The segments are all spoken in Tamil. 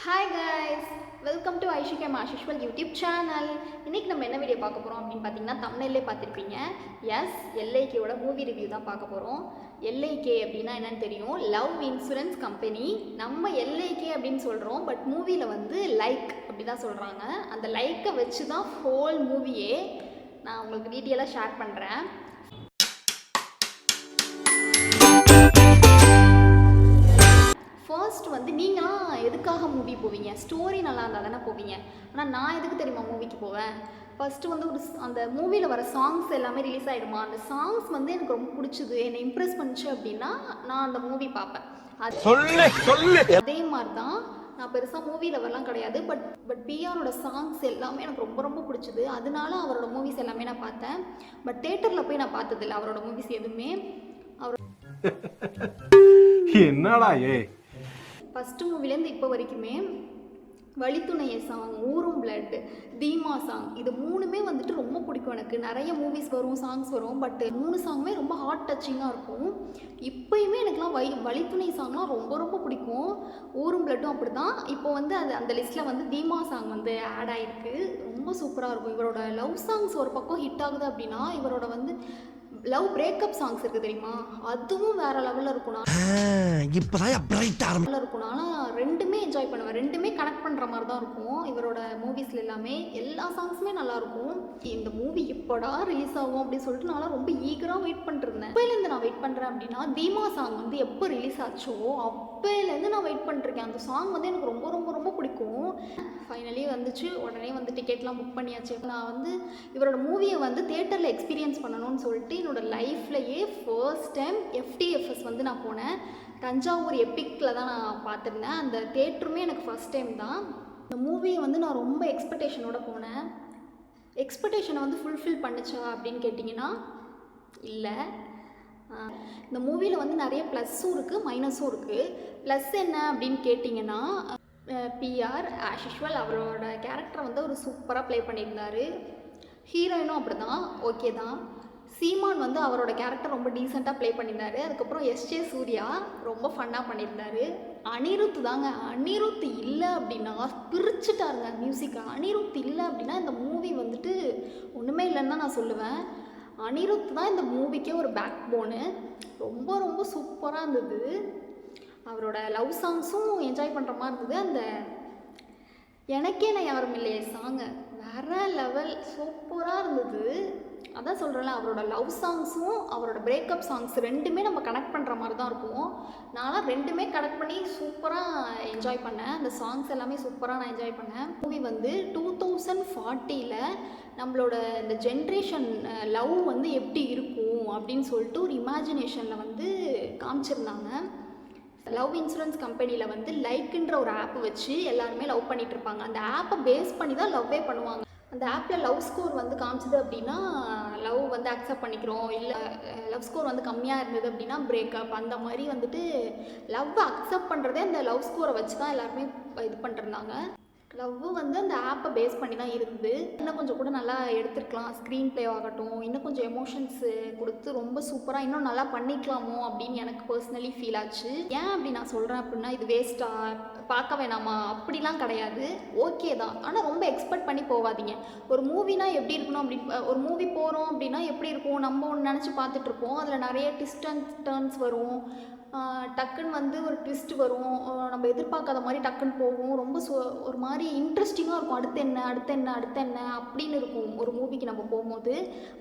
ஹாய் கைஸ், வெல்கம் டு ஐஷிகேம் ஆஷிஷ்வல் யூடியூப் சேனல். இன்றைக்கி நம்ம என்ன வீடியோ பார்க்க போகிறோம் அப்படின்னு பார்த்தீங்கன்னா, தம்ப்நெயிலே பார்த்துருப்பீங்க. எஸ், எல்ஐகேவோட மூவி ரிவ்யூ தான் பார்க்க போகிறோம். எல்ஐகே அப்படின்னா என்னன்னு தெரியும், லவ் இன்சூரன்ஸ் கம்பெனி. நம்ம எல்ஐகே அப்படின்னு சொல்கிறோம், பட் மூவியில் வந்து லைக் அப்படி தான் சொல்கிறாங்க. அந்த லைக்கை வச்சு தான் ஹோல் மூவியே நான் உங்களுக்கு டீட்டெயிலாக ஷேர் பண்ணுறேன். ஃபர்ஸ்ட் வந்து நீங்களாம் எதுக்காக மூவி போவீங்க? ஸ்டோரி நல்லா இருந்தால் தானே போவீங்க. ஆனால் நான் எதுக்கு தெரியுமா மூவிக்கு போவேன்? ஃபஸ்ட்டு வந்து அந்த மூவியில் வர சாங்ஸ் எல்லாமே ரிலீஸ் ஆகிடுமா, அந்த சாங்ஸ் வந்து எனக்கு ரொம்ப பிடிச்சிது, என்னை இம்ப்ரெஸ் பண்ணிச்சு அப்படின்னா நான் அந்த மூவி பார்ப்பேன். அதே மாதிரி தான் நான் பெருசாக மூவி லவர்லாம் கிடையாது, பட் பிஆரோட சாங்ஸ் எல்லாமே எனக்கு ரொம்ப ரொம்ப பிடிச்சிது. அதனால அவரோட மூவிஸ் எல்லாமே நான் பார்த்தேன். பட் தேட்டரில் போய் நான் பார்த்ததில்லை அவரோட மூவிஸ் எதுவுமே. என்னடா ஃபஸ்ட்டு மூவிலேருந்து இப்போ வரைக்குமே வழித்துணைய சாங், ஊரும் பிளட், தீமா சாங், இது மூணுமே வந்துட்டு ரொம்ப பிடிக்கும் எனக்கு. நிறைய மூவிஸ் வரும், சாங்ஸ் வரும், பட் 3 சாங்குமே ரொம்ப ஹார்ட் டச்சிங்காக இருக்கும். இப்போயுமே எனக்குலாம் வழித்துணை சாங்லாம் ரொம்ப ரொம்ப பிடிக்கும். ஊரும் பிளட்டும் அப்படி தான். இப்போ வந்து அந்த லிஸ்ட்டில் வந்து தீமா சாங் வந்து ஆட் ஆகிருக்கு. ரொம்ப சூப்பராக இருக்கும். இவரோட லவ் சாங்ஸ் ஒரு பக்கம் ஹிட் ஆகுது அப்படின்னா, இவரோட வந்து லவ் பிரேக்கப் சாங்ஸ் இருக்குது தெரியுமா, அதுவும் வேற லெவலில் இருக்கும். ஆனால் ரெண்டுமே என்ஜாய் பண்ணுவேன், ரெண்டுமே கனெக்ட் பண்ணுற மாதிரி தான் இருக்கும் இவரோட மூவிஸில் எல்லாமே. எல்லா சாங்ஸுமே நல்லாயிருக்கும். இந்த மூவி எப்போடா ரிலீஸ் ஆகும் அப்படின்னு சொல்லிட்டு நான் ரொம்ப ஈகராக வெயிட் பண்ணிருந்தேன். இப்போலேருந்து நான் வெயிட் பண்ணுறேன் அப்படின்னா, தீமா சாங் வந்து எப்போ ரிலீஸ் ஆச்சோ அப்போலேருந்து நான் வெயிட் பண்ணிருக்கேன். அந்த சாங் வந்து எனக்கு ரொம்ப ரொம்ப ரொம்ப பிடிக்கும். ஃபைனலி வந்துச்சு, உடனே வந்து டிக்கெட்லாம் புக் பண்ணியாச்சு. நான் வந்து இவரோட மூவியை வந்து தேட்டரில் எக்ஸ்பீரியன்ஸ் பண்ணணும்னு சொல்லிட்டு என்னோட லைஃப்லையே ஃபர்ஸ்ட் டைம் எஃப்டிஎஃப்எஸ் வந்து நான் போனேன். தஞ்சாவூர் எப்பிக்கில் தான் நான் பார்த்துருந்தேன். அந்த தேட்டருமே எனக்கு ஃபஸ்ட் டைம் தான். இந்த மூவியை வந்து நான் ரொம்ப எக்ஸ்பெக்டேஷனோட போனேன். எக்ஸ்பெக்டேஷனை வந்து ஃபுல்ஃபில் பண்ணுச்சா அப்படின்னு கேட்டிங்கன்னா இல்லை. இந்த மூவியில் வந்து நிறைய ப்ளஸ்ஸும் இருக்குது, மைனஸும் இருக்குது. ப்ளஸ் என்ன அப்படின்னு கேட்டிங்கன்னா, பிஆர் ஆஸ் யூஷுவல் அவரோட கேரக்டரை வந்து ஒரு சூப்பராக ப்ளே பண்ணியிருந்தார். ஹீரோயினும் அப்படி தான், ஓகே தான். சீமான் வந்து அவரோட கேரக்டர் ரொம்ப டீசெண்டாக ப்ளே பண்ணியிருந்தார். அதுக்கப்புறம் எஸ்ஜே சூர்யா ரொம்ப ஃபன்னாக பண்ணியிருந்தார். அனிருத் தாங்க, அனிருத் இல்லை அப்படின்னா பிரிச்சுட்டாருங்க மியூசிக்கை. அனிருத் இல்லை அப்படின்னா இந்த மூவி வந்துட்டு ஒன்றுமே இல்லைன்னு தான் நான் சொல்லுவேன். அனிருத் தான் இந்த மூவிக்கே ஒரு பேக் போனு. ரொம்ப ரொம்ப சூப்பராக இருந்தது. அவரோட லவ் சாங்ஸும் என்ஜாய் பண்ணுற மாதிரி இருந்தது. அந்த எனக்கே நான் யாரும் இல்லையே சாங்கு வேற லெவல் சூப்பராக இருந்தது. அதான் சொல்கிறேன்ல, அவரோட லவ் சாங்ஸும் அவரோட பிரேக்கப் சாங்ஸ் ரெண்டுமே நம்ம கனெக்ட் பண்ணுற மாதிரி தான் இருக்கும். நான்லாம் ரெண்டுமே கனெக்ட் பண்ணி சூப்பராக என்ஜாய் பண்ணேன். அந்த சாங்ஸ் எல்லாமே சூப்பராக நான் என்ஜாய் பண்ணேன். மூவி வந்து 2040 நம்மளோட இந்த ஜென்ரேஷன் லவ் வந்து எப்படி இருக்கும் அப்படின்னு சொல்லிட்டு ஒரு இமேஜினேஷனில் வந்து காமிச்சிருந்தாங்க. லவ் இன்சூரன்ஸ் கம்பெனியில் வந்து லைக்குன்ற ஒரு ஆப்பை வச்சு எல்லாருமே லவ் பண்ணிகிட்ருப்பாங்க. அந்த ஆப்பை பேஸ் பண்ணி தான் லவ்வே பண்ணுவாங்க. அந்த ஆப்பில் லவ் ஸ்கோர் வந்து காமிச்சது அப்படின்னா லவ் வந்து அக்செப்ட் பண்ணிக்கிறோம், இல்லை லவ் ஸ்கோர் வந்து கம்மியாக இருந்தது அப்படின்னா பிரேக்கப். அந்த மாதிரி வந்துட்டு லவ் அக்செப்ட் பண்ணுறதே அந்த லவ் ஸ்கோரை வச்சு தான் எல்லாருமே இது பண்ணிருந்தாங்க. லவ் வந்து அந்த ஆப்பை பேஸ் பண்ணி தான் இருக்குது. இன்னும் கொஞ்சம் கூட நல்லா எடுத்துருக்கலாம், ஸ்க்ரீன் ப்ளே ஆகட்டும், இன்னும் கொஞ்சம் எமோஷன்ஸு கொடுத்து ரொம்ப சூப்பராக இன்னும் நல்லா பண்ணிக்கலாமோ அப்படின்னு எனக்கு பர்சனலி ஃபீல் ஆச்சு. ஏன் அப்படி நான் சொல்கிறேன் அப்படின்னா, இது வேஸ்ட்டாக பார்க்க வேணாமா அப்படிலாம் கிடையாது, ஓகே தான். ஆனால் ரொம்ப எக்ஸ்பெக்ட் பண்ணி போகாதீங்க. ஒரு மூவினா எப்படி இருக்கணும் அப்படி, ஒரு மூவி போகிறோம் அப்படின்னா எப்படி இருக்கும், நம்ம ஒன்று நினச்சி பார்த்துட்ருப்போம், அதில் நிறைய ட்விஸ்ட் அண்ட் டர்ன்ஸ் வரும். டக்குன்னு வந்து ஒரு ட்விஸ்ட் வரும், நம்ம எதிர்பார்க்காத மாதிரி டக்குன்னு போகும். ரொம்ப ஒரு மாதிரி இன்ட்ரெஸ்டிங்காக இருக்கும். அடுத்து என்ன அடுத்து என்ன அடுத்து என்ன அப்படின்னு இருக்கும் ஒரு மூவிக்கு நம்ம போகும்போது.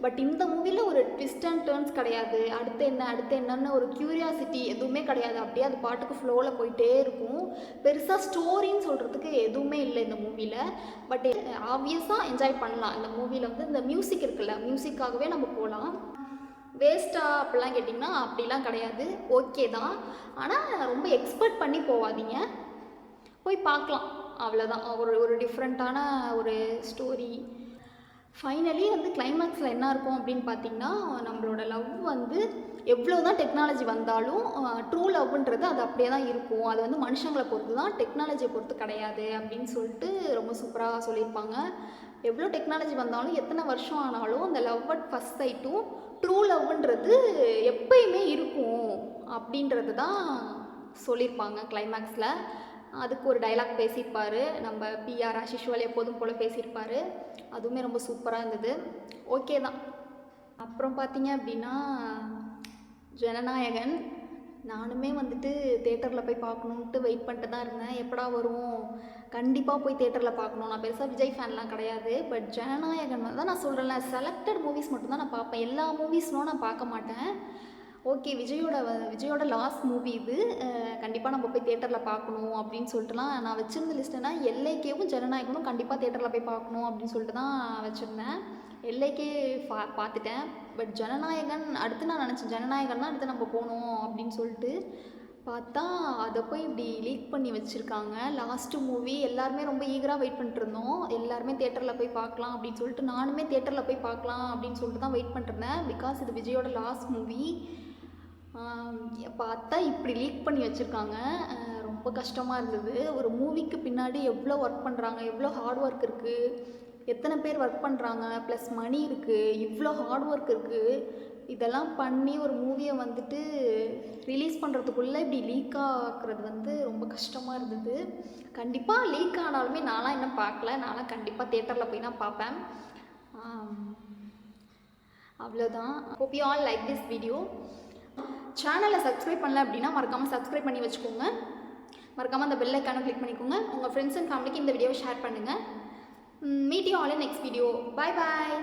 பட் இந்த மூவியில் ஒரு ட்விஸ்ட் அண்ட் டர்ன்ஸ் கிடையாது. அடுத்து என்ன அடுத்து என்னன்னு ஒரு க்யூரியாசிட்டி எதுவுமே கிடையாது. அப்படியே அது பாட்டுக்கு ஃப்ளோவில் போயிட்டே இருக்கும். பெருசாக ஸ்டோரின்னு சொல்கிறதுக்கு எதுவுமே இல்லை இந்த மூவியில். பட் ஆப்வியஸாக என்ஜாய் பண்ணலாம். இந்த மூவியில் வந்து இந்த மியூசிக் இருக்குல்ல, மியூசிக்காகவே நம்ம போகலாம். வேஸ்ட்டாக அப்படிலாம் கேட்டிங்கன்னா அப்படிலாம் கிடையாது, ஓகே தான். ஆனால் ரொம்ப எக்ஸ்பெக்ட் பண்ணி போகாதீங்க, போய் பார்க்கலாம், அவ்வளோதான். ஒரு டிஃப்ரெண்ட்டான ஒரு ஸ்டோரி. ஃபைனலி வந்து கிளைமேக்ஸில் என்ன இருக்கும் அப்படின்னு பார்த்திங்கன்னா, நம்மளோட லவ் வந்து எவ்வளோ தான் டெக்னாலஜி வந்தாலும் ட்ரூ லவ்ன்றது அது அப்படியே தான் இருக்கும். அது வந்து மனுஷங்களை பொறுத்து தான், டெக்னாலஜியை பொறுத்து கிடையாது அப்படின்னு சொல்லிட்டு ரொம்ப சூப்பராக சொல்லியிருப்பாங்க. எவ்வளோ டெக்னாலஜி வந்தாலும் எத்தனை வருஷம் ஆனாலும் அந்த லவ் அட் ஃபஸ்ட் சைட்டும் ட்ரூ லவ்ன்றது எப்பயுமே இருக்கும் அப்படின்றது தான் சொல்லியிருப்பாங்க கிளைமேக்ஸில். அதுக்கு ஒரு டைலாக் பேசியிருப்பார். நம்ம பிஆர் ஆஷிஷ்வல் எப்போதும் போல் பேசியிருப்பார். அதுவுமே ரொம்ப சூப்பராக இருந்தது. ஓகே தான். அப்புறம் பார்த்தீங்க அப்படின்னா ஜனநாயகன் நானுமே வந்துட்டு தேட்டரில் போய் பார்க்கணுன்ட்டு வெயிட் பண்ணிட்டு தான் இருந்தேன். எப்படா வரும், கண்டிப்பாக போய் தேட்டரில் பார்க்கணும். நான் பெருசாக விஜய் ஃபேன்லாம் கிடையாது. பட் ஜனநாயகன் தான் நான் சொல்கிறேன்ல, செலக்டட் மூவிஸ் மட்டும்தான் நான் பார்ப்பேன். எல்லா மூவிஸ்லாம் நான் பார்க்க மாட்டேன். ஓகே, விஜயோட லாஸ்ட் மூவி இது, கண்டிப்பாக நம்ம போய் தேட்டரில் பார்க்கணும் அப்படின்னு சொல்லிட்டுலாம் நான் வச்சுருந்த லிஸ்ட்டுனா எல்ஐகேவும் ஜனநாயகனும் கண்டிப்பாக தேட்டரில் போய் பார்க்கணும் அப்படின்னு சொல்லிட்டு தான் வச்சுருந்தேன். எல்ஐகே பார்த்துட்டேன். பட் ஜனநாயகன் அடுத்து நான் நினச்சேன், ஜனநாயகன் தான் அடுத்து நம்ம போகணும் அப்படின்னு சொல்லிட்டு பார்த்தா அதை போய் இப்படி லீக் பண்ணி வச்சுருக்காங்க. லாஸ்ட்டு மூவி எல்லாருமே ரொம்ப ஈகராக வெயிட் பண்ணிட்டுருந்தோம். எல்லாருமே தேட்டரில் போய் பார்க்கலாம் அப்படின்னு சொல்லிட்டு நானுமே தேட்டரில் போய் பார்க்கலாம் அப்படின்னு சொல்லிட்டு தான் வெயிட் பண்ணிட்டுருந்தேன். பிகாஸ் இது விஜயோட லாஸ்ட் மூவி. பார்த்தா இப்படி லீக் பண்ணி வச்சுருக்காங்க. ரொம்ப கஷ்டமாக இருந்தது. ஒரு மூவிக்கு பின்னாடி எவ்வளோ ஒர்க் பண்ணுறாங்க, எவ்வளோ ஹார்ட் ஒர்க் இருக்குது, எத்தனை பேர் ஒர்க் பண்ணுறாங்க, ப்ளஸ் மணி இருக்குது, இவ்வளோ ஹார்ட் ஒர்க் இருக்குது. இதெல்லாம் பண்ணி ஒரு மூவியை வந்துட்டு ரிலீஸ் பண்ணுறதுக்குள்ளே இப்படி லீக் ஆக்குறது வந்து ரொம்ப கஷ்டமாக இருந்தது. கண்டிப்பாக லீக் ஆனாலுமே நான்லாம் இன்னும் பார்க்கல. நான்லாம் கண்டிப்பாக தேட்டரில் போய் தான் பார்ப்பேன். அவ்வளோதான். Hope you all like this video. சேனலை சப்ஸ்கிரைப் பண்ணல அப்படின்னா மறக்காமல் சப்ஸ்கிரைப் பண்ணி வச்சுக்கோங்க. மறக்காமல் அந்த பெல் ஐக்கானை கிளிக் பண்ணிக்கோங்க. உங்கள் ஃப்ரெண்ட்ஸ் அண்ட் ஃபேமிலிக்கு இந்த வீடியோவை ஷேர் பண்ணுங்கள். Meet you all in next video. Bye bye.